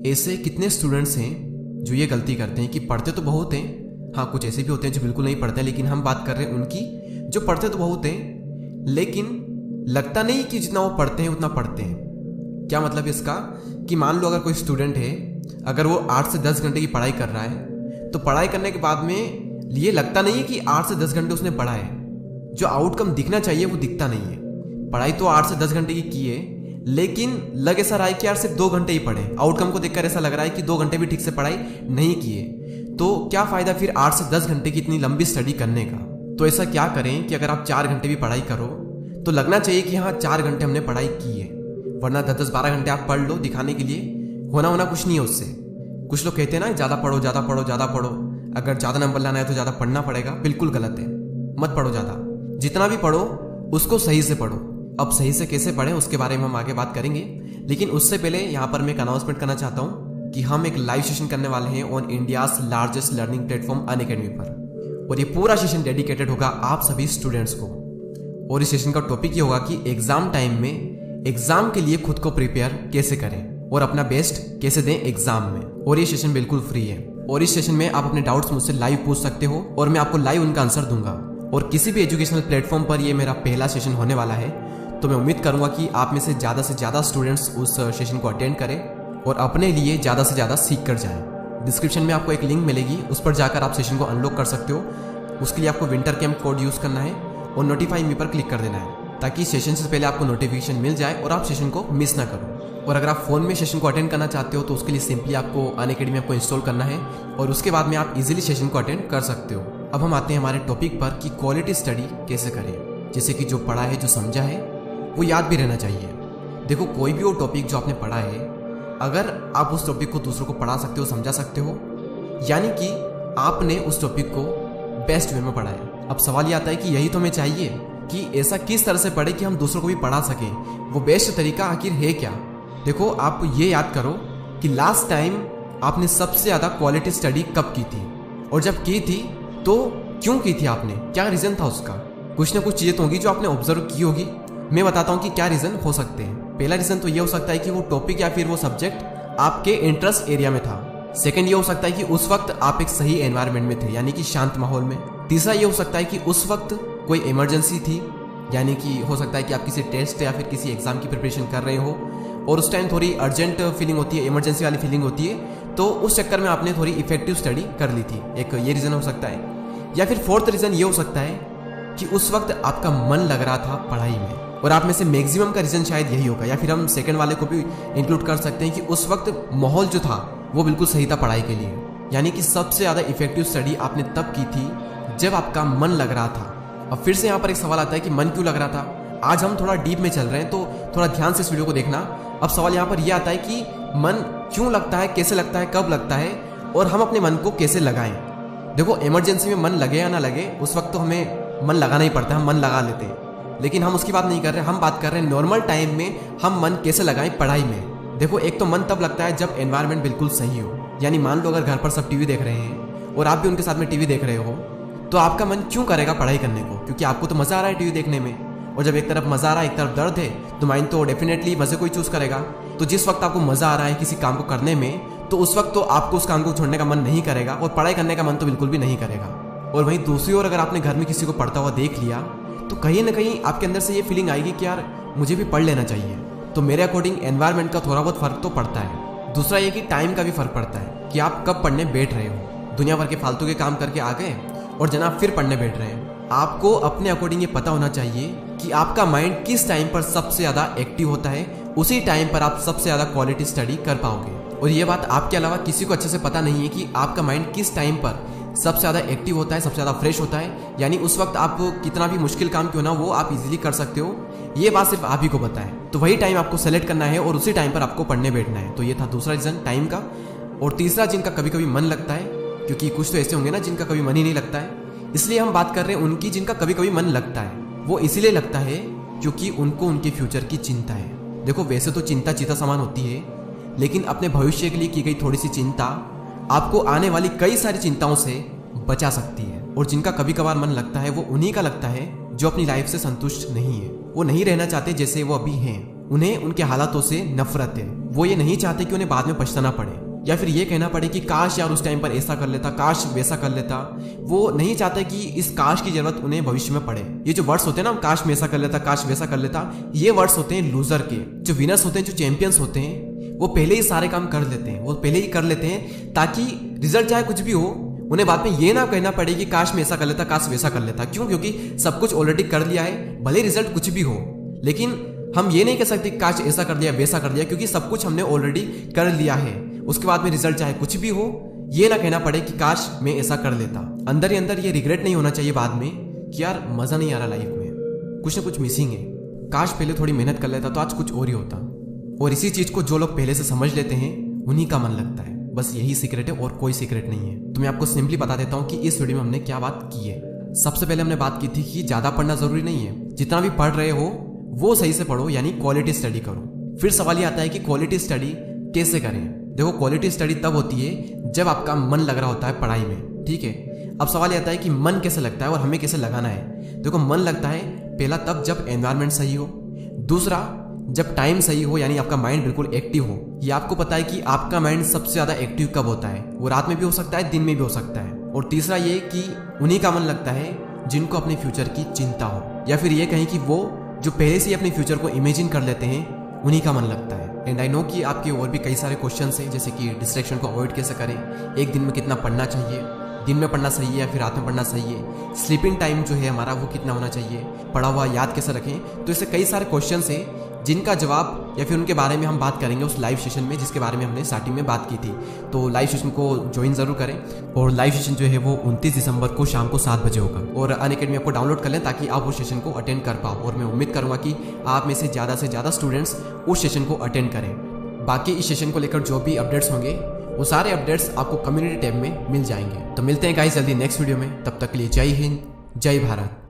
ऐसे कितने स्टूडेंट्स हैं जो ये गलती करते हैं कि पढ़ते तो बहुत हैं, हाँ कुछ ऐसे भी होते हैं जो बिल्कुल नहीं पढ़ते, लेकिन हम बात कर रहे हैं उनकी जो पढ़ते तो बहुत हैं लेकिन लगता नहीं कि जितना वो पढ़ते हैं उतना पढ़ते हैं। क्या मतलब इसका कि मान लो अगर कोई स्टूडेंट है, अगर वो 8 से 10 घंटे की पढ़ाई कर रहा है तो पढ़ाई करने के बाद में ये लगता नहीं है कि 8 से 10 घंटे उसने पढ़ा है। जो आउटकम दिखना चाहिए वो दिखता नहीं है। पढ़ाई तो 8 से 10 घंटे की है लेकिन लग ऐसा रहा है कि यार सिर्फ 2 घंटे ही पढ़े। आउटकम को देखकर ऐसा लग रहा है कि 2 घंटे भी ठीक से पढ़ाई नहीं किए। तो क्या फायदा फिर 8 से 10 घंटे की इतनी लंबी स्टडी करने का। तो ऐसा क्या करें कि अगर आप 4 घंटे भी पढ़ाई करो तो लगना चाहिए कि हाँ 4 घंटे हमने पढ़ाई की है, वरना 10-12 घंटे आप पढ़ लो दिखाने के लिए, होना कुछ नहीं है उससे। कुछ लोग कहते हैं ना ज़्यादा पढ़ो ज़्यादा पढ़ो ज़्यादा पढ़ो, अगर ज़्यादा नंबर लाना है तो ज़्यादा पढ़ना पड़ेगा। बिल्कुल गलत है, मत पढ़ो ज़्यादा। जितना भी पढ़ो उसको सही से पढ़ो। अब सही से कैसे पढ़ें उसके बारे में हम आगे बात करेंगे, लेकिन उससे पहले यहाँ पर मैं एक अनाउंसमेंट करना चाहता हूँ कि हम एक लाइव सेशन करने वाले हैं on India's largest learning platform Unacademy पर, और ये पूरा सेशन डेडिकेटेड होगा आप सभी स्टूडेंट्स को। और इस सेशन का टॉपिक ये होगा कि एग्जाम टाइम में एग्जाम के लिए खुद को प्रिपेयर कैसे करें और अपना बेस्ट कैसे दें एग्जाम में। और ये सेशन बिल्कुल फ्री है, और इस सेशन में आप अपने डाउट्स मुझसे लाइव पूछ सकते हो और मैं आपको लाइव उनका आंसर दूंगा। और किसी भी एजुकेशनल प्लेटफॉर्म पर ये मेरा पहला सेशन होने वाला है, तो मैं उम्मीद करूंगा कि आप में से ज़्यादा स्टूडेंट्स उस सेशन को अटेंड करें और अपने लिए ज़्यादा से ज़्यादा सीख कर जाएं। डिस्क्रिप्शन में आपको एक लिंक मिलेगी, उस पर जाकर आप सेशन को अनलॉक कर सकते हो। उसके लिए आपको विंटर कैंप कोड यूज़ करना है और नोटिफाई मी पर क्लिक कर देना है, ताकि सेशन से पहले आपको नोटिफिकेशन मिल जाए और आप सेशन को मिस ना करो। और अगर आप फ़ोन में सेशन को अटेंड करना चाहते हो तो उसके लिए सिंपली आपको अनअकैडमी आपको इंस्टॉल करना है और उसके बाद में आप इजीली सेशन को अटेंड कर सकते हो। अब हम आते हैं हमारे टॉपिक पर कि क्वालिटी स्टडी कैसे करें, जैसे कि जो पढ़ा है जो समझा है वो याद भी रहना चाहिए। देखो कोई भी वो टॉपिक जो आपने पढ़ा है, अगर आप उस टॉपिक को दूसरों को पढ़ा सकते हो, समझा सकते हो, यानी कि आपने उस टॉपिक को बेस्ट वे में पढ़ा है। अब सवाल ये आता है कि यही तो हमें चाहिए कि ऐसा किस तरह से पढ़े कि हम दूसरों को भी पढ़ा सकें। वो बेस्ट तरीका आखिर है क्या? देखो आप ये याद करो कि लास्ट टाइम आपने सबसे ज़्यादा क्वालिटी स्टडी कब की थी, और जब की थी तो क्यों की थी आपने, क्या रीज़न था उसका? कुछ ना कुछ चीज़ें तो होंगी जो आपने ऑब्जर्व की होगी। मैं बताता हूँ कि क्या रीज़न हो सकते हैं। पहला रीज़न तो ये हो सकता है कि वो टॉपिक या फिर वो सब्जेक्ट आपके इंटरेस्ट एरिया में था। सेकंड ये हो सकता है कि उस वक्त आप एक सही एनवायरनमेंट में थे, यानी कि शांत माहौल में। तीसरा ये हो सकता है कि उस वक्त कोई इमरजेंसी थी, यानी कि हो सकता है कि आप किसी टेस्ट या फिर किसी एग्जाम की प्रिपरेशन कर रहे हो और उस टाइम थोड़ी अर्जेंट फीलिंग होती है, इमरजेंसी वाली फीलिंग होती है, तो उस चक्कर में आपने थोड़ी इफेक्टिव स्टडी कर ली थी। एक ये रीज़न हो सकता है। या फिर फोर्थ रीज़न ये हो सकता है कि उस वक्त आपका मन लग रहा था पढ़ाई में, और आप में से मैक्सिमम का रीज़न शायद यही होगा। या फिर हम सेकंड वाले को भी इंक्लूड कर सकते हैं कि उस वक्त माहौल जो था वो बिल्कुल सही था पढ़ाई के लिए, यानी कि सबसे ज़्यादा इफेक्टिव स्टडी आपने तब की थी जब आपका मन लग रहा था। अब फिर से यहाँ पर एक सवाल आता है कि मन क्यों लग रहा था। आज हम थोड़ा डीप में चल रहे हैं, तो थोड़ा ध्यान से इस वीडियो को देखना। अब सवाल यहाँ पर यह आता है कि मन क्यों लगता है, कैसे लगता है, कब लगता है, और हम अपने मन को कैसे लगाएं। देखो इमरजेंसी में मन लगे या ना लगे, उस वक्त तो हमें मन लगाना ही पड़ता है, हम मन लगा लेते हैं, लेकिन हम उसकी बात नहीं कर रहे। हम बात कर रहे हैं नॉर्मल टाइम में हम मन कैसे लगाएं पढ़ाई में। देखो एक तो मन तब लगता है जब एनवायरनमेंट बिल्कुल सही हो, यानी मान लो अगर घर पर सब टीवी देख रहे हैं और आप भी उनके साथ में टीवी देख रहे हो, तो आपका मन क्यों करेगा पढ़ाई करने को? क्योंकि आपको तो मज़ा आ रहा है टीवी देखने में, और जब एक तरफ मज़ा आ रहा है एक तरफ दर्द है, तो माइंड तो डेफिनेटली मज़े को ही चूज़ करेगा। तो जिस वक्त आपको मज़ा आ रहा है किसी काम को करने में, तो उस वक्त तो आपको उस काम को छोड़ने का मन नहीं करेगा और पढ़ाई करने का मन तो बिल्कुल भी नहीं करेगा। और वहीं दूसरी ओर अगर आपने घर में किसी को पढ़ता हुआ देख लिया, तो कहीं ना कहीं आपके अंदर से ये फीलिंग आएगी कि यार मुझे भी पढ़ लेना चाहिए। तो मेरे अकॉर्डिंग एनवायरनमेंट का थोड़ा बहुत फ़र्क तो पड़ता है। दूसरा ये कि टाइम का भी फ़र्क पड़ता है कि आप कब पढ़ने बैठ रहे हो। दुनिया भर के फालतू के काम करके आ गए और जनाब फिर पढ़ने बैठ रहे हैं। आपको अपने अकॉर्डिंग ये पता होना चाहिए कि आपका माइंड किस टाइम पर सबसे ज़्यादा एक्टिव होता है, उसी टाइम पर आप सबसे ज़्यादा क्वालिटी स्टडी कर पाओगे। और ये बात आपके अलावा किसी को अच्छे से पता नहीं है कि आपका माइंड किस टाइम पर सबसे ज़्यादा एक्टिव होता है, सबसे ज़्यादा फ्रेश होता है, यानी उस वक्त आप कितना भी मुश्किल काम क्यों ना वो आप इजीली कर सकते हो। ये बात सिर्फ आप ही को पता है। तो वही टाइम आपको सेलेक्ट करना है और उसी टाइम पर आपको पढ़ने बैठना है। तो ये था दूसरा रीज़न टाइम का। और तीसरा जिनका कभी कभी मन लगता है, क्योंकि कुछ तो ऐसे होंगे ना जिनका कभी मन ही नहीं लगता है, इसलिए हम बात कर रहे हैं उनकी जिनका कभी कभी मन लगता है। वो इसीलिए लगता है क्योंकि उनको उनके फ्यूचर की चिंता है। देखो वैसे तो चिंता चिता समान होती है, लेकिन अपने भविष्य के लिए की गई थोड़ी सी चिंता आपको आने वाली कई सारी चिंताओं से बचा सकती है। और जिनका कभी कभार मन लगता है वो उन्हीं का लगता है जो अपनी लाइफ से संतुष्ट नहीं है, वो नहीं रहना चाहते जैसे वो अभी हैं। उन्हें उनके हालातों से नफरत है। वो ये नहीं चाहते कि उन्हें बाद में पछताना पड़े या फिर ये कहना पड़े कि काश यार उस टाइम पर ऐसा कर लेता, काश वैसा कर लेता। वो नहीं चाहते कि इस काश की जरूरत उन्हें भविष्य में पड़े। ये जो वर्ड्स होते हैं ना, काश में ऐसा कर लेता, काश वैसा कर लेता, ये वर्ड्स होते हैं लूजर के। जो विनर्स होते हैं, जो चैंपियंस होते हैं, वो पहले ही सारे काम कर लेते हैं, वो पहले ही कर लेते हैं ताकि रिजल्ट चाहे कुछ भी हो, उन्हें बाद में ये ना कहना पड़े कि काश में ऐसा कर लेता, काश वैसा कर लेता। क्यों? क्योंकि सब कुछ ऑलरेडी कर लिया है, भले रिजल्ट कुछ भी हो। लेकिन हम ये नहीं कह सकते काश ऐसा कर दिया, वैसा कर दिया, क्योंकि सब कुछ हमने ऑलरेडी कर लिया है। उसके बाद में रिजल्ट चाहे कुछ भी हो, ये ना कहना पड़े कि काश मैं ऐसा कर लेता। अंदर ही अंदर ये रिग्रेट नहीं होना चाहिए बाद में कि यार मजा नहीं आ रहा लाइफ में, कुछ ना कुछ मिसिंग है, काश पहले थोड़ी मेहनत कर लेता तो आज कुछ और ही होता। और इसी चीज को जो लोग पहले से समझ लेते हैं उन्हीं का मन लगता है। बस यही सीक्रेट है और कोई सीक्रेट नहीं है। तो मैं आपको सिंपली बता देता हूँ कि इस वीडियो में हमने क्या बात की है। सबसे पहले हमने बात की थी कि ज्यादा पढ़ना जरूरी नहीं है, जितना भी पढ़ रहे हो वो सही से पढ़ो, यानी क्वालिटी स्टडी करो। फिर सवाल ये आता है कि क्वालिटी स्टडी कैसे करें। देखो, क्वालिटी स्टडी तब होती है जब आपका मन लग रहा होता है पढ़ाई में, ठीक है। अब सवाल ये आता है कि मन कैसे लगता है और हमें कैसे लगाना है। देखो, मन लगता है पहला तब जब एनवायरनमेंट सही हो, दूसरा जब टाइम सही हो, यानी आपका माइंड बिल्कुल एक्टिव हो। ये आपको पता है कि आपका माइंड सबसे ज्यादा एक्टिव कब होता है, वो रात में भी हो सकता है, दिन में भी हो सकता है। और तीसरा ये कि उन्हीं का मन लगता है जिनको अपने फ्यूचर की चिंता हो, या फिर ये कहें कि वो जो पहले से ही अपने फ्यूचर को इमेजिन कर लेते हैं, उन्हीं का मन लगता है। एंड आई नो कि आपके और भी कई सारे क्वेश्चन हैं, जैसे कि डिस्ट्रैक्शन को अवॉइड कैसे करें, एक दिन में कितना पढ़ना चाहिए, दिन में पढ़ना सही है या फिर रात में पढ़ना सही है, स्लीपिंग टाइम जो है हमारा वो कितना होना चाहिए, पढ़ा हुआ याद कैसे रखें। तो ऐसे कई सारे क्वेश्चन हैं जिनका जवाब या फिर उनके बारे में हम बात करेंगे उस लाइव सेशन में, जिसके बारे में हमने स्टार्टिंग में बात की थी। तो लाइव सेशन को ज्वाइन जरूर करें। और लाइव सेशन जो है वो 29 दिसंबर को शाम को 7 बजे होगा। और अनअकैडमी आपको डाउनलोड कर लें ताकि आप उस सेशन को अटेंड कर पाओ। और मैं उम्मीद करूंगा कि आप में से ज़्यादा स्टूडेंट्स उस सेशन को अटेंड करें। बाकी इस सेशन को लेकर जो भी अपडेट्स होंगे वो सारे अपडेट्स आपको कम्युनिटी टैब में मिल जाएंगे। तो मिलते हैं गाइस जल्दी नेक्स्ट वीडियो में। तब तक के लिए जय हिंद, जय भारत।